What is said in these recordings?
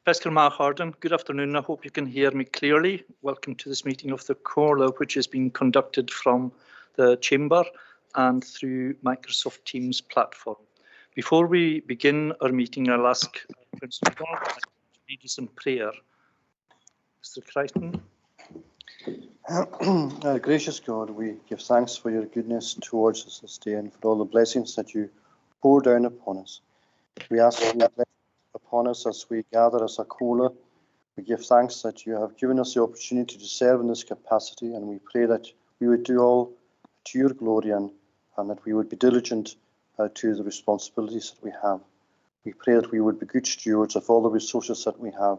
Pescar Ma Harden, good afternoon. I hope you can hear me clearly. Welcome to this meeting of the Comhairle, which is being conducted from the Chamber and through Microsoft Teams platform. Before we begin our meeting, I'll ask Principal Donald to lead us in prayer. Mr. Crichton. Gracious God, we give thanks for your goodness towards us this day and for all the blessings that you pour down upon us. We ask for your blessing upon us as we gather as a Comhairle. We give thanks that you have given us the opportunity to serve in this capacity, and we pray that we would do all to your glory and that we would be diligent to the responsibilities that we have. We pray that we would be good stewards of all the resources that we have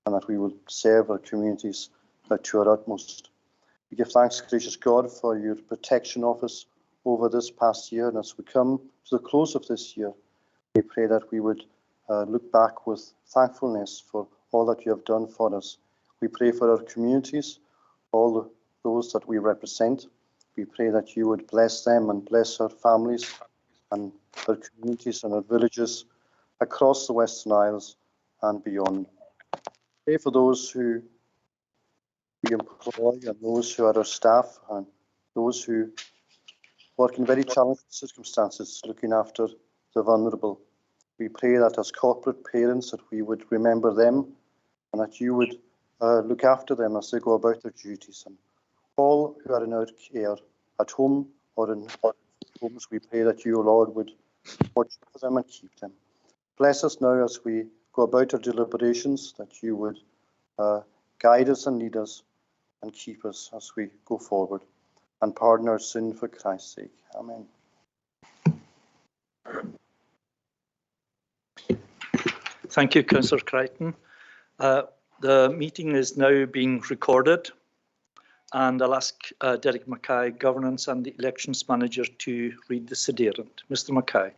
and that we would serve our communities to our utmost. We give thanks, gracious God, for your protection of us over this past year, and as we come to the close of this year, we pray that we would look back with thankfulness for all that you have done for us. We pray for our communities, all those that we represent. We pray that you would bless them and bless our families and our communities and our villages across the Western Isles and beyond. Pray for those who we employ and those who are our staff and those who work in very challenging circumstances, looking after the vulnerable. We pray that as corporate parents that we would remember them and that you would look after them as they go about their duties. And all who are in our care, at home or in homes, we pray that you, Lord, would watch over them and keep them. Bless us now as we go about our deliberations, that you would guide us and lead us and keep us as we go forward. And pardon our sin for Christ's sake. Amen. Thank you, Councillor Crichton. The meeting is now being recorded, and I'll ask Derek Mackay, Governance and the Elections Manager, to read the sedierant. Mr. Mackay.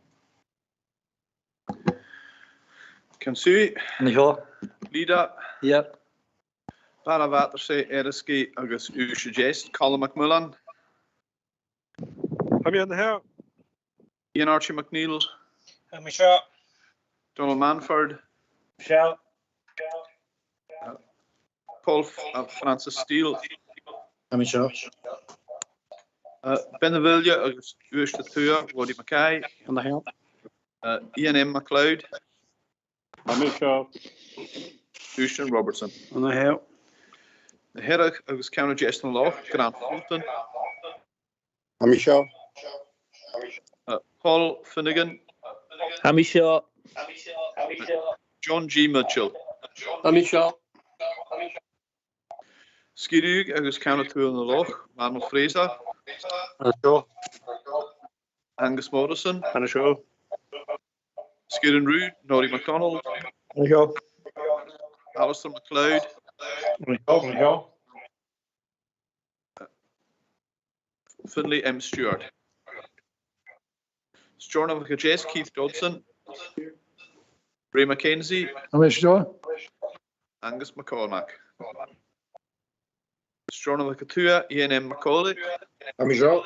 Kansu. Niho. Lida. Yep. Paravaterse Eriski agus Ushagest, Colin McMullen. I'm in the house. Ian Archie McNeil. Michelle. Donald Manford. Michelle. Paul Francis Steele. Michelle. Benavilla agus Ushtatua, Roddy Mackay. In the house. Ian M. MacLeod. Michelle. Ushton Robertson. In the house. The Herrick agus County Jeston Law, Grant Fulton. Michelle. Paul Finnegan. Michelle. John G. Mitchell. Michelle. Skirug agus County Tuan Law, Manuel Fraser. Michelle. Angus Morrison. Michelle. Skieran Rood, Nori MacDonald. Michelle. Alistair MacLeod. Michelle. Finlay M. Stewart. Storna McAjess, Keith Dodson. Ray Mackenzie. Michelle. Angus McCormack. Storna McAtua, Ian M. Macaulay. Michelle.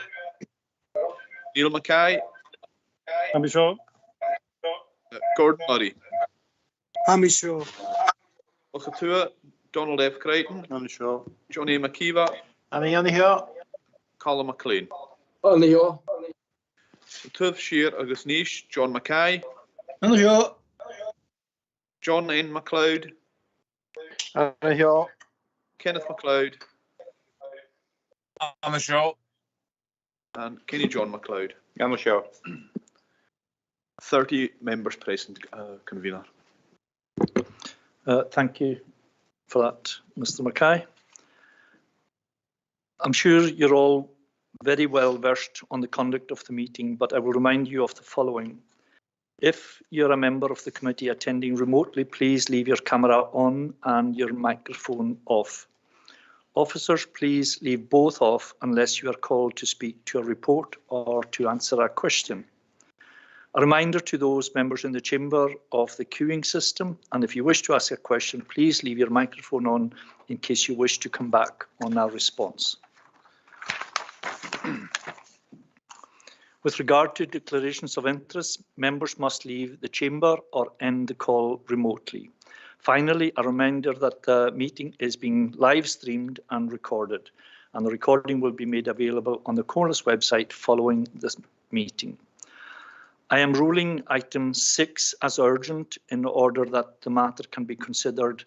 Neil Mackay. Michelle. Gordon Murray. Michelle. Macatua, Donald F. Crichton. Michelle. Johnny McKeever. I'm in the house. Colin McLean. Michelle. Tuv Shear agus Nish, John Mackay. Michelle. John N. MacLeod. Michelle. Kenneth MacLeod. Michelle. And Kenny John MacLeod. Michelle. 30 members present, convener. Thank you for that, Mr. Mackay. I'm sure you're all very well versed on the conduct of the meeting, but I will remind you of the following. If you're a member of the committee attending remotely, please leave your camera on and your microphone off. Officers, please leave both off unless you are called to speak to a report or to answer a question. A reminder to those members in the chamber of the queuing system, and if you wish to ask a question, please leave your microphone on in case you wish to come back on our response. With regard to declarations of interest, members must leave the chamber or end the call remotely. Finally, a reminder that the meeting is being live streamed and recorded, and the recording will be made available on the Comhairle's website following this meeting. I am ruling item 6 as urgent in order that the matter can be considered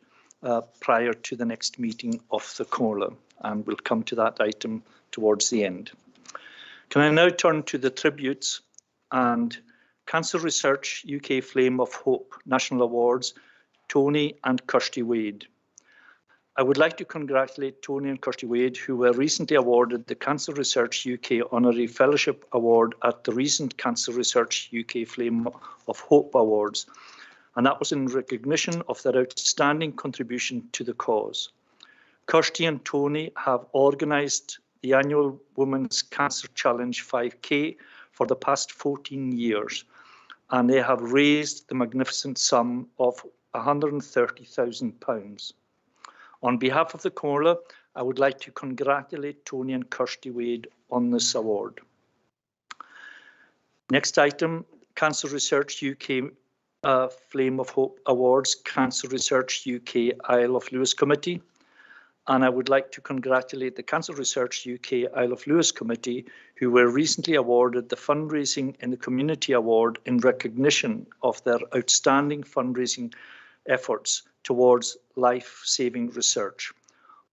prior to the next meeting of the Comhairle, and we'll come to that item towards the end. Can I now turn to the tributes and Cancer Research UK Flame of Hope National Awards, Tony and Kirsty Wade. I would like to congratulate Tony and Kirsty Wade, who were recently awarded the Cancer Research UK Honorary Fellowship Award at the recent Cancer Research UK Flame of Hope Awards, and that was in recognition of their outstanding contribution to the cause. Kirsty and Tony have organised the annual Women's Cancer Challenge 5K for the past 14 years, and they have raised the magnificent sum of £130,000. On behalf of the Comhairle, I would like to congratulate Tony and Kirsty Wade on this award. Next item, Cancer Research UK Flame of Hope Awards, Cancer Research UK Isle of Lewis Committee. And I would like to congratulate the Cancer Research UK Isle of Lewis Committee, who were recently awarded the Fundraising in the Community Award in recognition of their outstanding fundraising efforts towards life-saving research.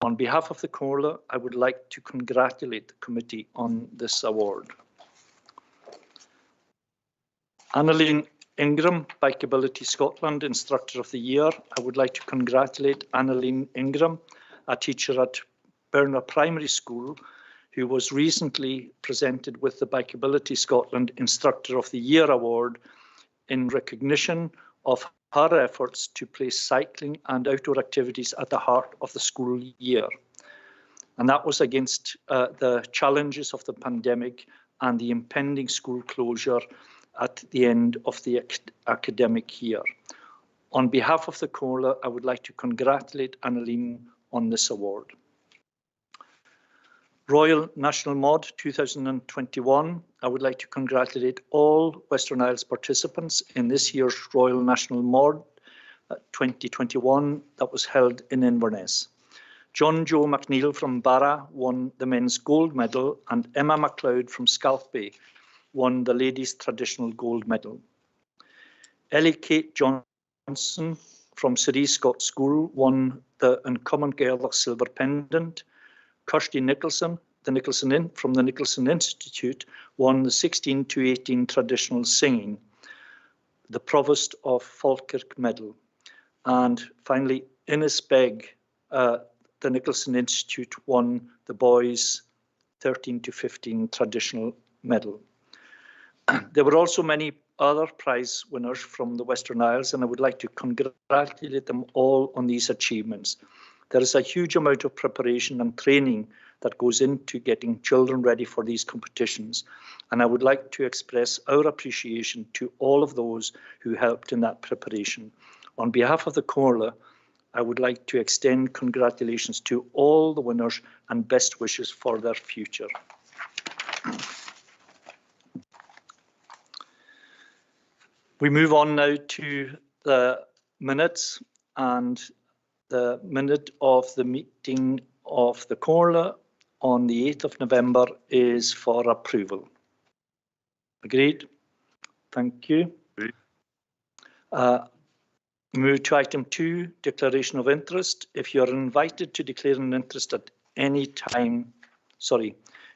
On behalf of the Comhairle, I would like to congratulate the committee on this award. Eilean Ingram, Bikeability Scotland Instructor of the Year. I would like to congratulate Eilean Ingram, a teacher at Burner Primary School, who was recently presented with the Bikeability Scotland Instructor of the Year Award in recognition of her efforts to place cycling and outdoor activities at the heart of the school year. And that was against the challenges of the pandemic and the impending school closure at the end of the academic year. On behalf of the Comhairle, I would like to congratulate Eilean on this award. Royal National Mod 2021. I would like to congratulate all Western Isles participants in this year's Royal National Mod 2021 that was held in Inverness. John Joe McNeil from Barra won the men's gold medal, and Emma MacLeod from Scalfbay won the ladies' traditional gold medal. Ellie Kate Johnson from City Scott School won the Uncommon Gaelic silver pendant. Kirsty Nicholson, from the Nicholson Institute, won the 16 to 18 traditional singing, the Provost of Falkirk medal. And finally, Innes Begg, the Nicholson Institute, won the boys 13 to 15 traditional medal. There were also many other prize winners from the Western Isles, and I would like to congratulate them all on these achievements. There is a huge amount of preparation and training that goes into getting children ready for these competitions, and I would like to express our appreciation to all of those who helped in that preparation. On behalf of the Comhairle, I would like to extend congratulations to all the winners and best wishes for their future. We move on now to the minutes, and the minute of the meeting of the Comhairle on the 8th of November is for approval. Agreed? Thank you. Move to item 2, declaration of interest. If you are invited to declare an interest at any time,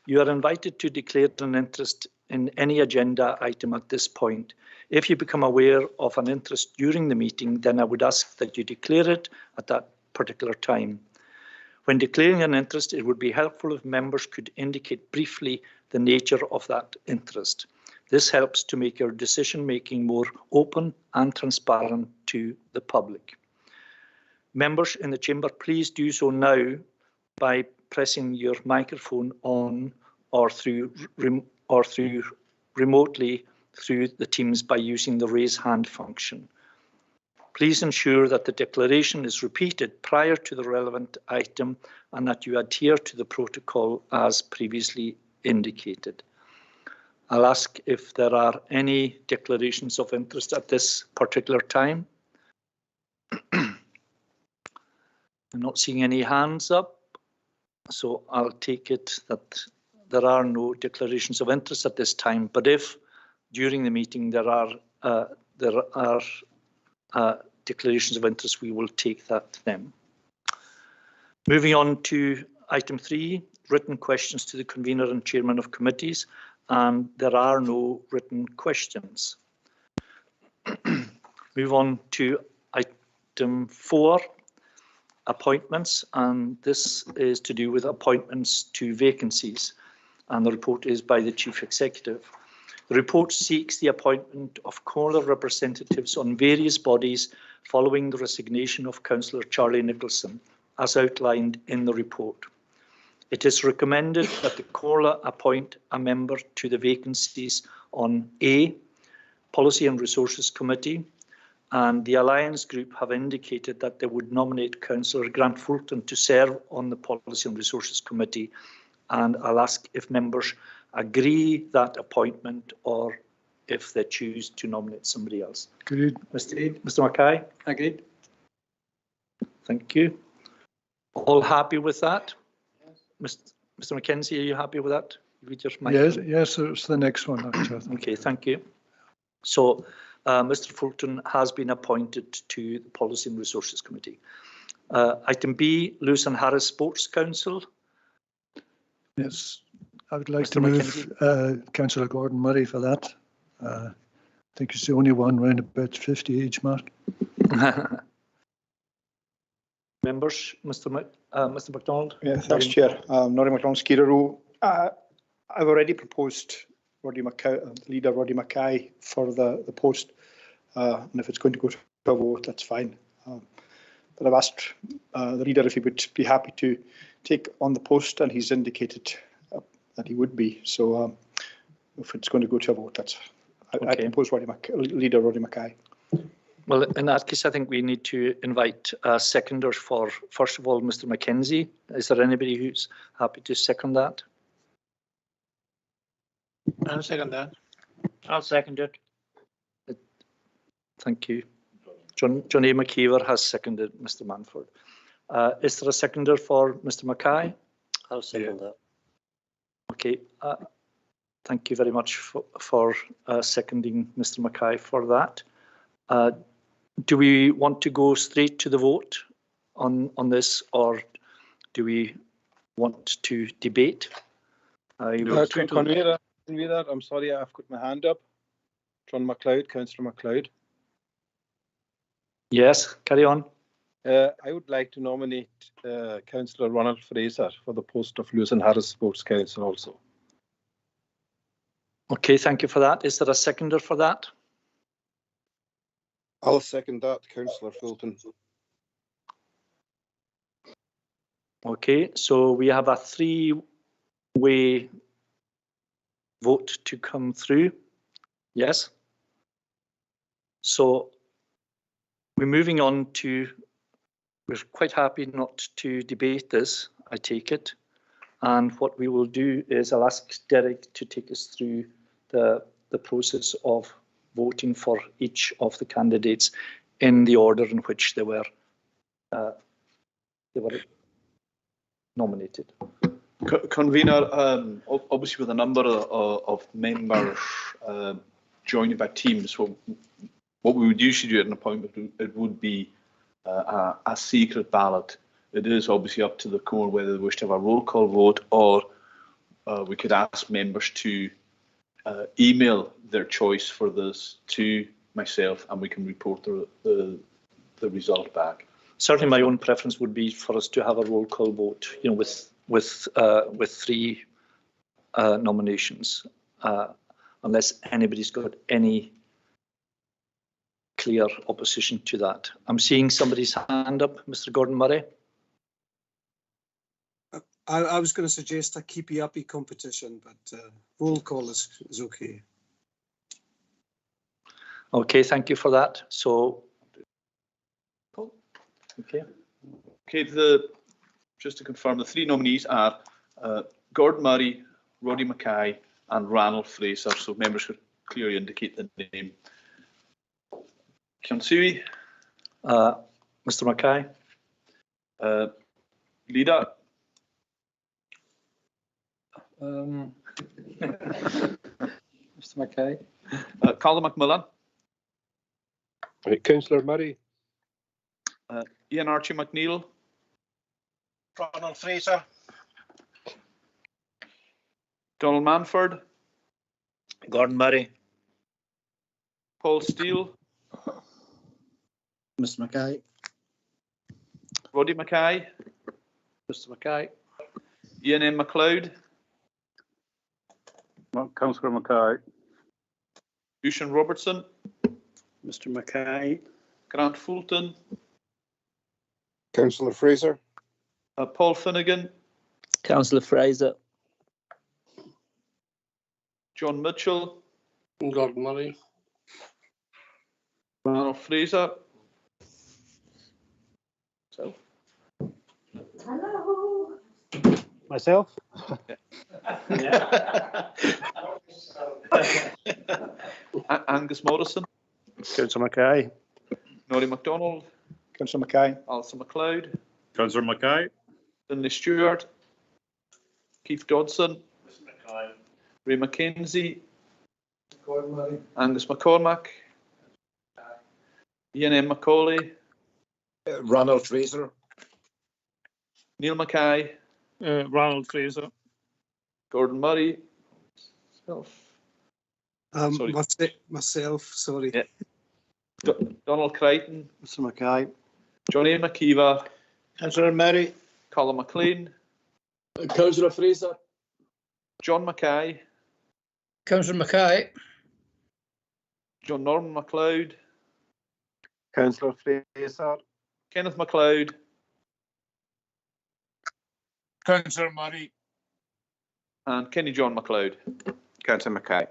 you are invited to declare an interest in any agenda item at this point. If you become aware of an interest during the meeting, then I would ask that you declare it at that particular time. When declaring an interest, it would be helpful if members could indicate briefly the nature of that interest. This helps to make your decision-making more open and transparent to the public. Members in the chamber, please do so now by pressing your microphone on or remotely through the Teams by using the raise hand function. Please ensure that the declaration is repeated prior to the relevant item and that you adhere to the protocol as previously indicated. I'll ask if there are any declarations of interest at this particular time. I'm not seeing any hands up, so I'll take it that there are no declarations of interest at this time. But if during the meeting there are declarations of interest, we will take that then. Moving on to item 3, written questions to the convener and chairman of committees, and there are no written questions. Move on to item 4, appointments, and this is to do with appointments to vacancies, and the report is by the Chief Executive. The report seeks the appointment of Comhairle representatives on various bodies following the resignation of Councillor Charlie Nicholson, as outlined in the report. It is recommended that the Comhairle appoint a member to the vacancies on A, Policy and Resources Committee, and the Alliance Group have indicated that they would nominate Councillor Grant Fulton to serve on the Policy and Resources Committee, and I'll ask if members agree that appointment or if they choose to nominate somebody else. Agreed. Mr. Mackay? Agreed. Thank you. All happy with that? Yes. Mr. Mackenzie, are you happy with that? Yes, it's the next one. Actually. Okay, thank you. So Mr. Fulton has been appointed to the Policy and Resources Committee. Item B, Lewis and Harris Sports Council. Yes, I would like to move Councillor Gordon Murray for that. I think he's the only one around about 50 age mark. Members, Mr. MacDonald. Yeah, thanks, Chair. Norrie MacDonald, Skirrow. I've already proposed Leader Roddy Mackay for the post, and if it's going to go to a vote, that's fine. But I've asked the leader if he would be happy to take on the post, and he's indicated that he would be. So if it's going to go to a vote, that's okay. I propose Leader Roddy Mackay. Well, in that case, I think we need to invite seconders for, first of all, Mr. Mackenzie. Is there anybody who's happy to second that? I'll second that. I'll second it. Thank you. John A. McKeever has seconded Mr. Manford. Is there a seconder for Mr. Mackay? I'll second that. Okay. Thank you very much for seconding Mr. Mackay for that. Do we want to go straight to the vote on this, or do we want to debate? Convener, I'm sorry, I've got my hand up. John MacLeod, Councillor MacLeod. Yes, carry on. I would like to nominate Councillor Ronald Fraser for the post of Lewis and Harris Sports Council also. Okay, thank you for that. Is there a seconder for that? I'll second that, Councillor Fulton. Okay, so we have a 3-way vote to come through. Yes. So we're moving on to, we're quite happy not to debate this, I take it. And what we will do is I'll ask Derek to take us through the process of voting for each of the candidates in the order in which they were nominated. Convener, obviously with a number of members joining by teams, what we would usually do at an appointment, it would be a secret ballot. It is obviously up to the Comhairle whether they wish to have a roll call vote, or we could ask members to email their choice for this to myself, and we can report the result back. Certainly, my own preference would be for us to have a roll call vote, you know, with 3 nominations, unless anybody's got any clear opposition to that. I'm seeing somebody's hand up, Mr. Gordon Murray. I was going to suggest a keepy-uppy competition, but roll call is okay. Okay, thank you for that. So, okay. Just to confirm, the 3 nominees are Gordon Murray, Roddy Mackay, and Ronald Fraser. So members should clearly indicate the name. Kionsui. Mr. Mackay. Leader, Mr. Mackay. Colin McMillan, Councillor Murray. Ian Archie McNeil, Ronald Fraser. Donald Manford, Gordon Murray. Paul Steele, Mr. Mackay. Roddy Mackay, Mr. Mackay. Ian M. MacLeod, Councillor Mackay. Lucian Robertson, Mr. Mackay. Grant Fulton, Councillor Fraser. Paul Finnegan, Councillor Fraser. John Mitchell, Gordon Murray. Ronald Fraser. Myself. Angus Morrison, Councillor Mackay. Norrie MacDonald, Councillor Mackay. Alison MacLeod, Councillor Mackay. Finlay Stewart, Keith Dodson, Ray McKenzie, Angus McCormack, Ian M. Macaulay, Ronald Fraser. Neil Mackay, Ronald Fraser. Gordon Murray, myself, Sorry. Myself, sorry. Yeah. Donald Crichton, Mr. Mackay. Johnny McKeever, Councillor Murray. Colin McLean, Councillor Fraser. John Mackay, Councillor Mackay. John Norman MacLeod, Councillor Fraser. Kenneth MacLeod, Councillor Murray. and Kenny John MacLeod. Councillor Mackay.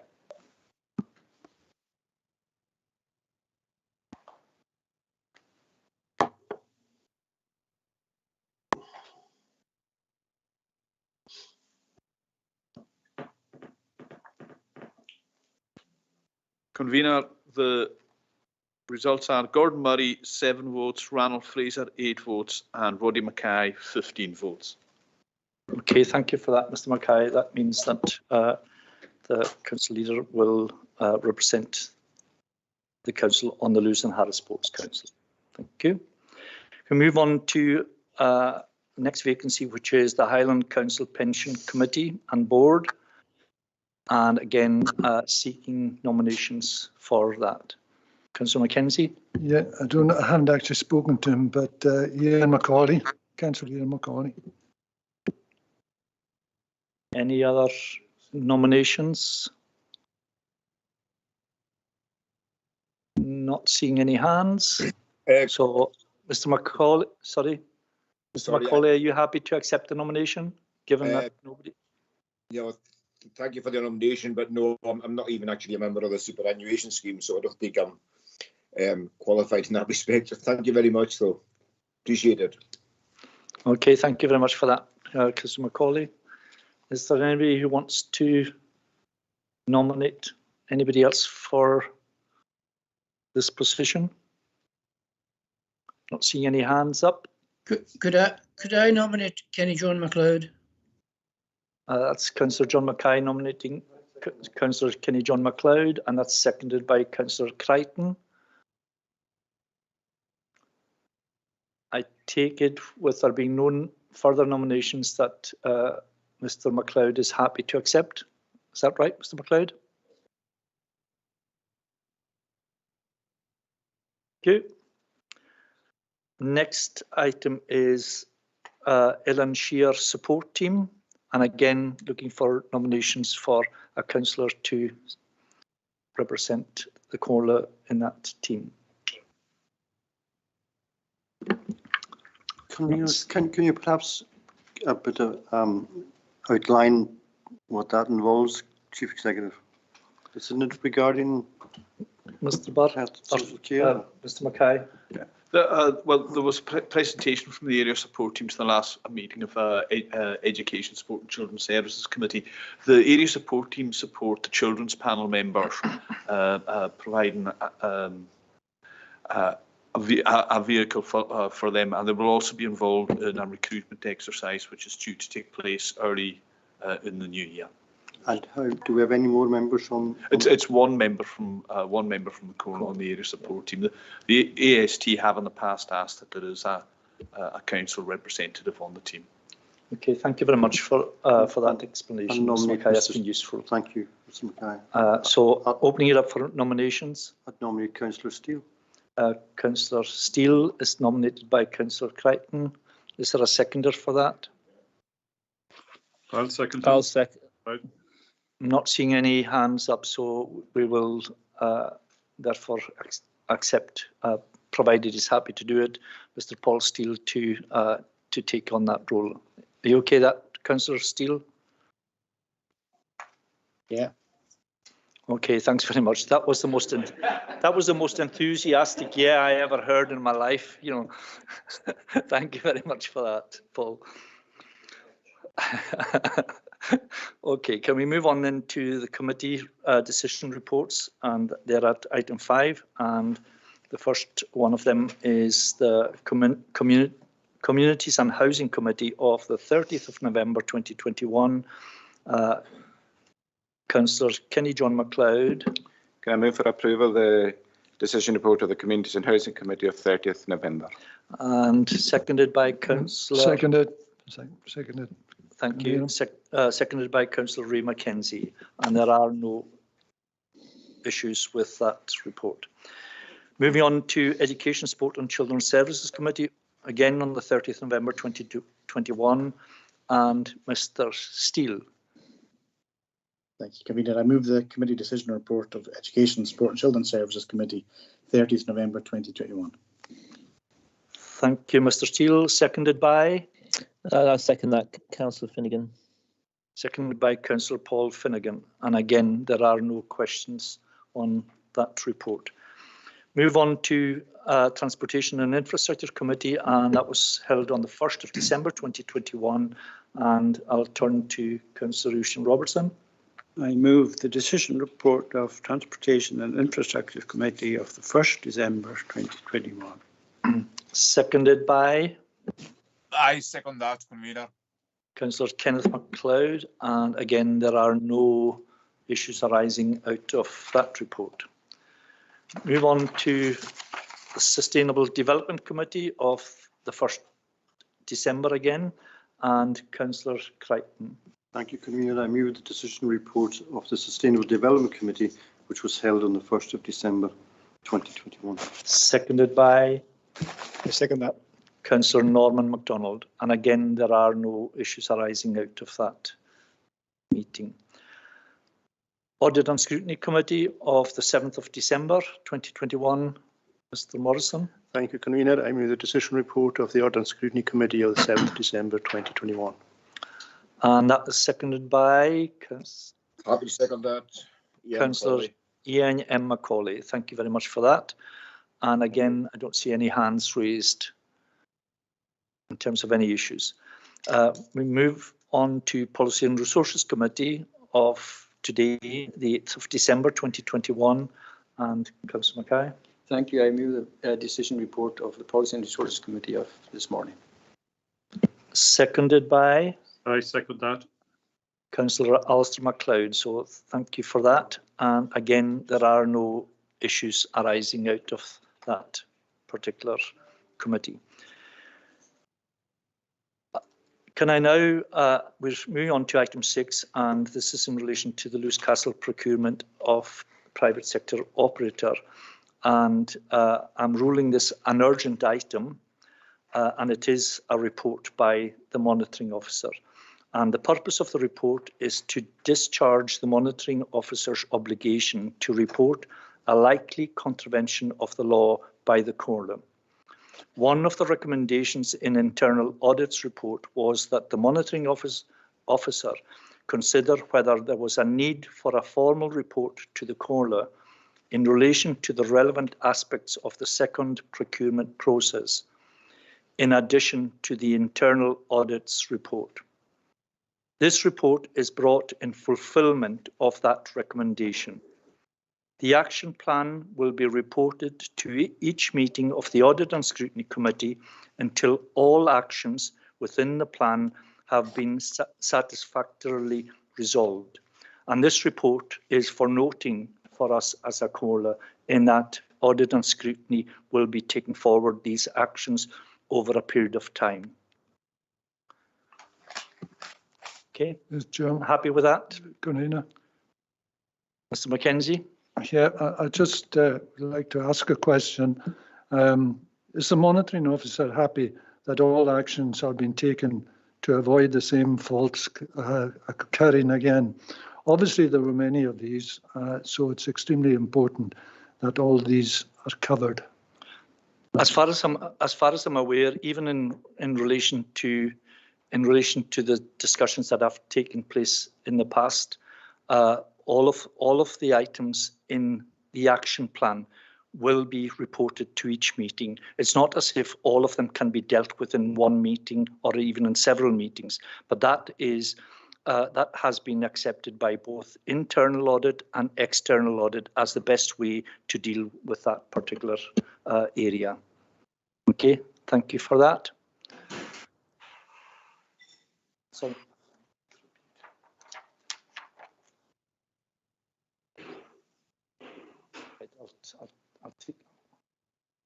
Convener, the results are Gordon Murray 7 votes, Ranald Fraser 8 votes, and Roddy Mackay 15 votes. Okay, thank you for that, Mr. Mackay. That means that the council leader will represent the council on the Lewis and Harris Sports Council. Thank you. We move on to the next vacancy, which is the Highland Council Pension Committee and Board. And again, seeking nominations for that. Councillor Mackenzie. Yeah, I haven't actually spoken to him, but Ian Macaulay, Councillor Ian Macaulay. Any other nominations? Not seeing any hands. So, Mr. Macaulay, sorry. Mr. Macaulay, are you happy to accept the nomination, given that nobody? Yeah, thank you for the nomination, but no, I'm not even actually a member of the superannuation scheme, so I don't think I'm qualified in that respect. So thank you very much, though. Appreciate it. Okay, thank you very much for that, Councillor Macaulay. Is there anybody who wants to nominate anybody else for this position? Not seeing any hands up. Could I nominate Kenny John MacLeod? That's Councillor John Mackay nominating Councillor Kenny John MacLeod, and that's seconded by Councillor Crichton. I take it, with there being no further nominations, that Mr. MacLeod is happy to accept. Is that right, Mr. MacLeod? Thank you. Next item is Eilean Siar support team, and again looking for nominations for a councillor to represent the Comhairle in that team. Can you perhaps a bit of outline what that involves, Chief Executive? Isn't it regarding Mr. Barr, Mr. Mackay? Yeah. Well, there was a presentation from the area support teams in the last meeting of Education, Sport and Children's Services Committee. The area support teams support the children's panel members, providing a vehicle for them, and they will also be involved in a recruitment exercise which is due to take place early in the new year. And how do we have any more members on? It's one member from the Comhairle on the area support team. The AST have in the past asked that there is a council representative on the team. Okay, thank you very much for that explanation. Mr. Mackay, that's been useful. Thank you, Mr. Mackay. So opening it up for nominations. I'd nominate Councillor Steele. Councillor Steele is nominated by Councillor Crichton. Is there a seconder for that? I'll second. I'll second. I'm not seeing any hands up, so we will therefore accept, provided he's happy to do it, Mr. Paul Steele to take on that role. Are you okay, that Councillor Steele? Yeah. Okay, thanks very much. That was the most enthusiastic yeah I ever heard in my life. You know, thank you very much for that, Paul. Okay, can we move on then to the committee decision reports? And they're at item 5, and the first one of them is the Communities and Housing Committee of the 30th of November 2021. Councillor Kenny John MacLeod. Can I move for approval of the decision report of the Communities and Housing Committee of 30th November? And seconded by Councillor. Seconded. Thank you. Seconded by Councillor Ray Mackenzie. And there are no issues with that report. Moving on to Education, Sport and Children's Services Committee, again on the 30th November 2021, and Mr. Steele. Thank you, Convener. I move the committee decision report of Education, Sport and Children's Services Committee, 30th November 2021. Thank you, Mr. Steele. Seconded by? I'll second that, Councillor Finnegan. Seconded by Councillor Paul Finnegan. And again, there are no questions on that report. Move on to Transportation and Infrastructure Committee, and that was held on the 1st of December 2021. And I'll turn to Councillor Ocean Robertson. I move the decision report of Transportation and Infrastructure Committee of the 1st December 2021. Seconded by? I second that, Convener. Councillor Kenneth MacLeod, and again there are no issues arising out of that report. Move on to the Sustainable Development Committee of the 1st December again, and Councillor Crichton. Thank you, Convener. I move the decision report of the Sustainable Development Committee, which was held on the 1st of December 2021. Seconded by? I second that. Councillor Norman MacDonald, and again there are no issues arising out of that meeting. Audit and Scrutiny Committee of the 7th of December 2021, Mr. Morrison. Thank you, Convener. I move the decision report of the Audit and Scrutiny Committee of the 7th of December 2021. And that is seconded by? Happy to second that. Councillor Ian M. Macaulay. Thank you very much for that. And again, I don't see any hands raised in terms of any issues. We move on to Policy and Resources Committee of today, the 8th of December 2021, and Councillor Mackay. Thank you. I move the decision report of the Policy and Resources Committee of this morning. Seconded by? I second that. Councillor Alistair MacLeod. So thank you for that. And again, there are no issues arising out of that particular committee. Can I now, we're moving on to item 6, and this is in relation to the Lewis Castle procurement of private sector operator. And I'm ruling this an urgent item, and it is a report by the monitoring officer. And the purpose of the report is to discharge the monitoring officer's obligation to report a likely contravention of the law by the Comhairle. One of the recommendations in internal audit's report was that the monitoring officer consider whether there was a need for a formal report to the Comhairle in relation to the relevant aspects of the second procurement process, in addition to the internal audit's report. This report is brought in fulfilment of that recommendation. The action plan will be reported to each meeting of the Audit and Scrutiny Committee until all actions within the plan have been satisfactorily resolved. And this report is for noting for us as a Comhairle in that Audit and Scrutiny will be taking forward these actions over a period of time. Okay, happy with that? Convener. Mr. Mackenzie? Yeah, I just like to ask a question. Is the monitoring officer happy that all actions have been taken to avoid the same faults occurring again? Obviously, there were many of these, so it's extremely important that all these are covered. As far as I'm aware, even in relation to the discussions that have taken place in the past, all of the items in the action plan will be reported to each meeting. It's not as if all of them can be dealt with in one meeting or even in several meetings, but that has been accepted by both internal audit and external audit as the best way to deal with that particular area. Okay, thank you for that. So, I'll take.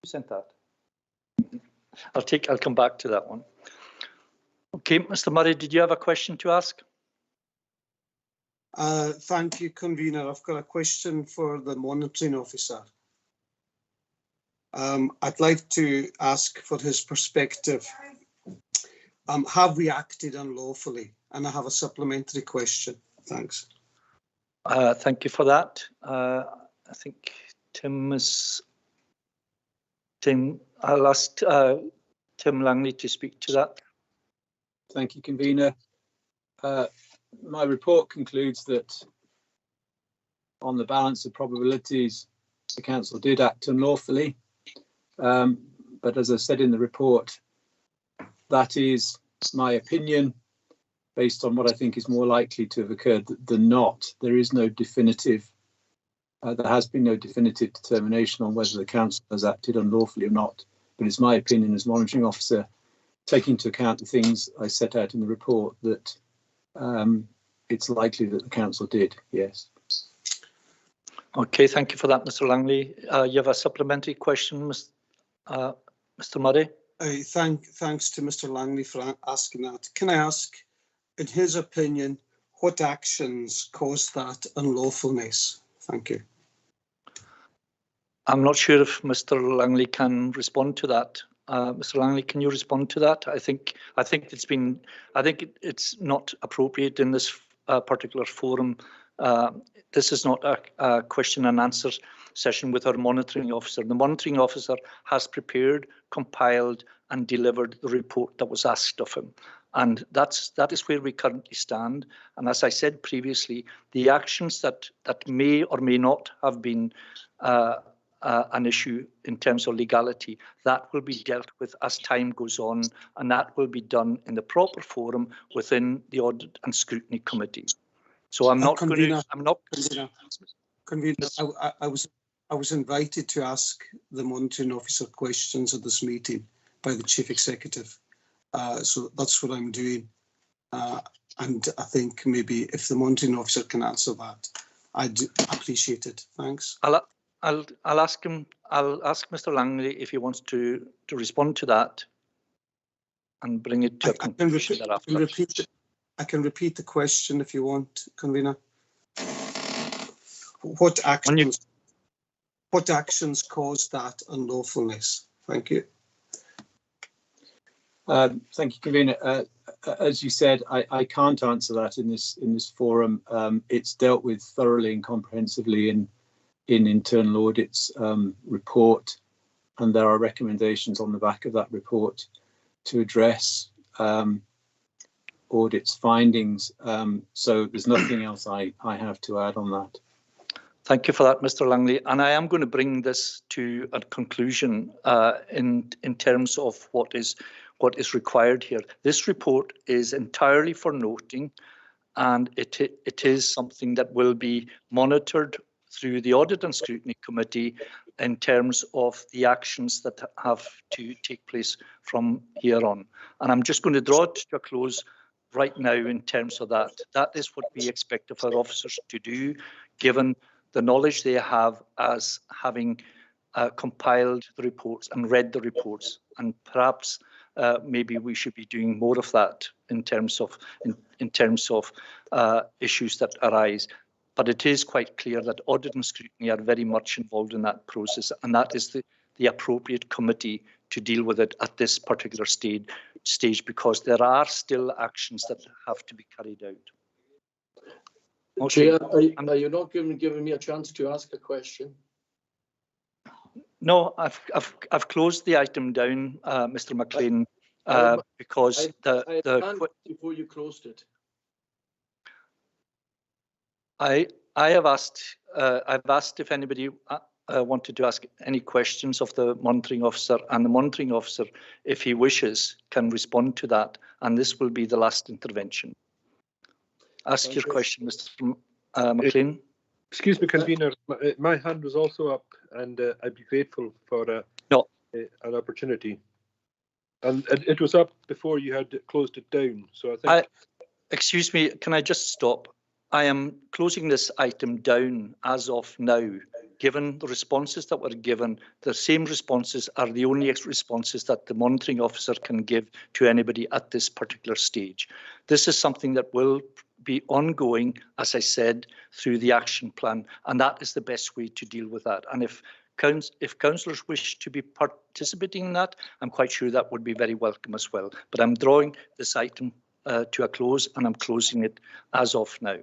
Who sent that? I'll come back to that one. Okay, Mr. Murray, did you have a question to ask? Thank you, Convener. I've got a question for the monitoring officer. I'd like to ask for his perspective. Have we acted unlawfully? And I have a supplementary question. Thanks. Thank you for that. I think Tim, I'll ask Tim Langley to speak to that. Thank you, Convener. My report concludes that on the balance of probabilities, the council did act unlawfully. But as I said in the report, that is my opinion based on what I think is more likely to have occurred than not. There is no definitive, there has been no definitive determination on whether the council has acted unlawfully or not. But it's my opinion as monitoring officer, taking into account the things I set out in the report, that it's likely that the council did, yes. Okay, thank you for that, Mr. Langley. You have a supplementary question, Mr. Murray? Thanks to Mr. Langley for asking that. Can I ask, in his opinion, what actions caused that unlawfulness? Thank you. I'm not sure if Mr. Langley can respond to that. Mr. Langley, can you respond to that? I think it's not appropriate in this particular forum. This is not a question and answer session with our monitoring officer. The monitoring officer has prepared, compiled and delivered the report that was asked of him. And that is where we currently stand. And as I said previously, the actions that may or may not have been an issue in terms of legality, that will be dealt with as time goes on, and that will be done in the proper forum within the Audit and Scrutiny Committee. So I'm not going to. I'm not. Convener, I was invited to ask the monitoring officer questions at this meeting by the Chief Executive. So that's what I'm doing. And I think maybe if the monitoring officer can answer that, I'd appreciate it. Thanks. I'll ask him. I'll ask Mr. Langley if he wants to respond to that and bring it to a conclusion thereafter. I can repeat the question if you want, Convener. What actions caused that unlawfulness? Thank you. Thank you, Convener. As you said, I can't answer that in this forum. It's dealt with thoroughly and comprehensively in internal audit's report, and there are recommendations on the back of that report to address audit's findings. So there's nothing else I have to add on that. Thank you for that, Mr. Langley. And I am going to bring this to a conclusion in terms of what is required here. This report is entirely for noting, and it is something that will be monitored through the Audit and Scrutiny Committee in terms of the actions that have to take place from here on. And I'm just going to draw it to a close right now in terms of that. That is what we expect of our officers to do, given the knowledge they have as having compiled the reports and read the reports. And perhaps maybe we should be doing more of that in terms of issues that arise. But it is quite clear that Audit and Scrutiny are very much involved in that process, and that is the appropriate committee to deal with it at this particular stage, because there are still actions that have to be carried out. Okay. Chair, are you not giving me a chance to ask a question? No, I've closed the item down, Mr. McLean, because before you closed it. I have asked. I've asked if anybody wanted to ask any questions of the monitoring officer, and the monitoring officer, if he wishes, can respond to that. And this will be the last intervention. Ask your question, Mr. McLean. Excuse me, convener. My hand was also up, and I'd be grateful for an opportunity. And it was up before you had closed it down. So I think. Excuse me, can I just stop? I am closing this item down as of now. Given the responses that were given, the same responses are the only responses that the monitoring officer can give to anybody at this particular stage. This is something that will be ongoing, as I said, through the action plan, and that is the best way to deal with that. And if councillors wish to be participating in that, I'm quite sure that would be very welcome as well. But I'm drawing this item to a close, and I'm closing it as of now.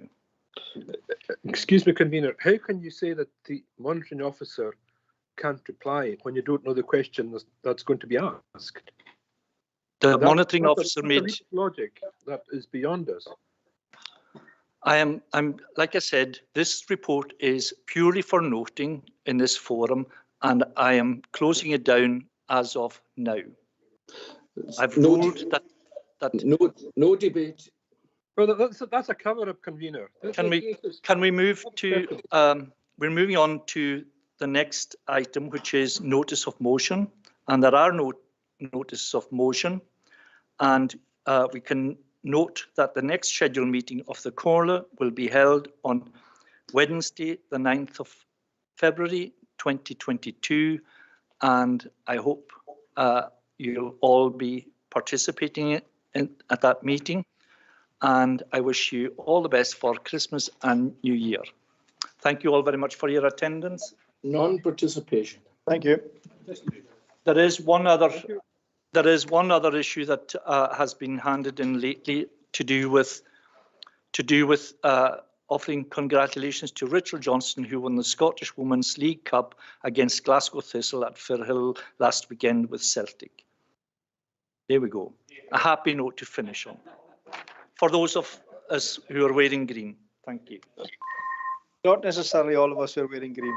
Excuse me, convener. How can you say that the monitoring officer can't reply when you don't know the question that's going to be asked? The monitoring officer made logic that is beyond us. I'm like I said, this report is purely for noting in this forum, and I am closing it down as of now. I've ruled that no debate. Well, that's a cover-up, convener. Can we move to? We're moving on to the next item, which is notice of motion, and there are no notices of motion, and we can note that the next scheduled meeting of the Comhairle will be held on Wednesday, the 9th of February 2022, and I hope you'll all be participating at that meeting. And I wish you all the best for Christmas and New Year. Thank you all very much for your attendance. Non-participation. Thank you. There is one other issue that has been handed in lately to do with offering congratulations to Rachel Johnson, who won the Scottish Women's League Cup against Glasgow Thistle at Firhill last weekend with Celtic. There we go. A happy note to finish on. For those of us who are wearing green, thank you. Not necessarily all of us who are wearing green.